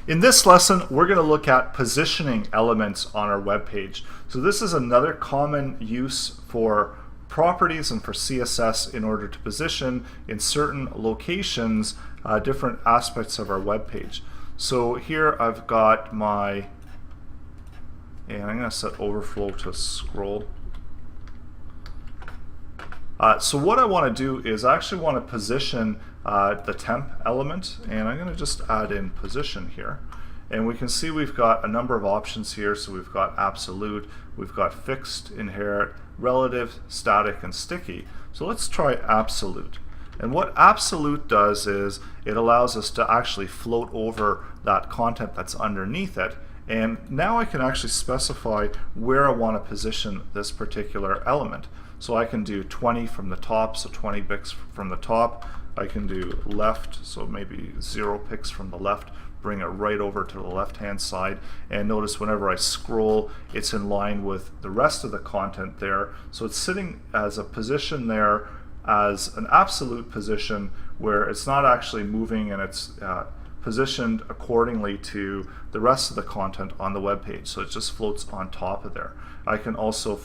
In this lesson, we're going to look at positioning elements on our web page. So this is another common use for properties and for CSS in order to position in certain locations different aspects of our web page. So here I've got my, and I'm going to set overflow to scroll. So what I want to do is I actually want to position the temp element, and I'm going to just add in position here. And we can see we've got a number of options here. So we've got absolute, we've got fixed, inherit, relative, static, and sticky. So let's try absolute. And what absolute does is it allows us to actually float over that content that's underneath it. And now I can actually specify where I want to position this particular element. So I can do 20 from the top, so 20 pixels from the top. I can do left, so maybe 0 pixels from the left, bring it right over to the left hand side. And notice whenever I scroll, it's in line with the rest of the content there. So it's sitting as a position there as an absolute position where it's not actually moving, and it's positioned accordingly to the rest of the content on the web page. So it just floats on top of there. I can also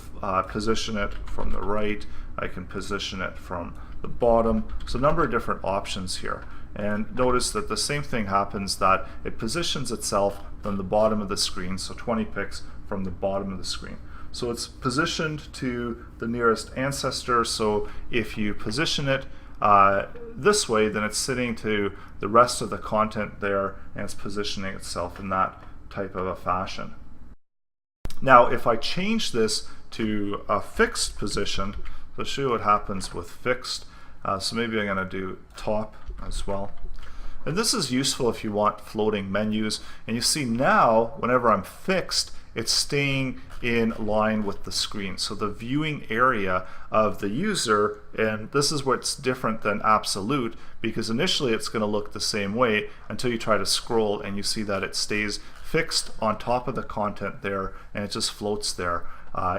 position it from the right. I can position it from the bottom. So a number of different options here. And notice that the same thing happens, that it positions itself from the bottom of the screen, so 20 pixels from the bottom of the screen. So it's positioned to the nearest ancestor. So if you position it this way, then it's sitting to the rest of the content there, and it's positioning itself in that type of a fashion. Now if I change this to a fixed position, I'll show you what happens with fixed. So maybe I'm going to do top as well. And this is useful if you want floating menus. And you see now, whenever I'm fixed, it's staying in line with the screen. So the viewing area of the user, and this is what's different than absolute, because initially it's going to look the same way until you try to scroll and you see that it stays fixed on top of the content there, and it just floats there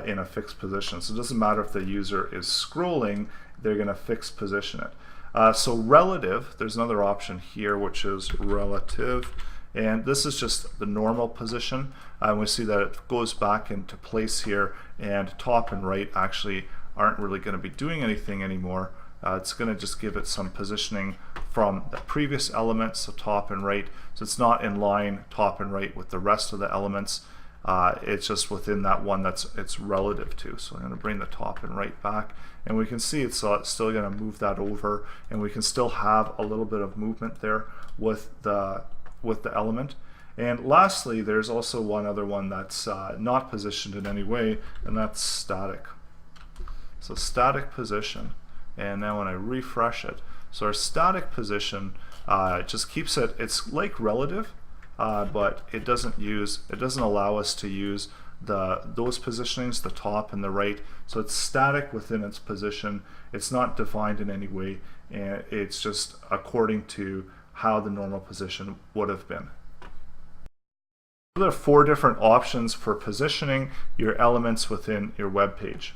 in a fixed position. So it doesn't matter if the user is scrolling, they're going to fixed position it. So relative, there's another option here which is relative, and this is just the normal position. We see that it goes back into place here, and top and right actually aren't really going to be doing anything anymore. It's going to just give it some positioning from the previous elements, so top and right. So it's not in line top and right with the rest of the elements. It's just within that one that's it's relative to. So I'm going to bring the top and right back, and we can see it's still going to move that over, and we can still have a little bit of movement there with the element. And lastly, there's also one other one that's not positioned in any way, and that's static. So static position, and now when I refresh it, so our static position just keeps it, it's like relative, but it doesn't allow us to use those positionings, the top and the right. So it's static within its position. It's not defined in any way, and it's just according to how the normal position would have been. There are 4 different options for positioning your elements within your web page.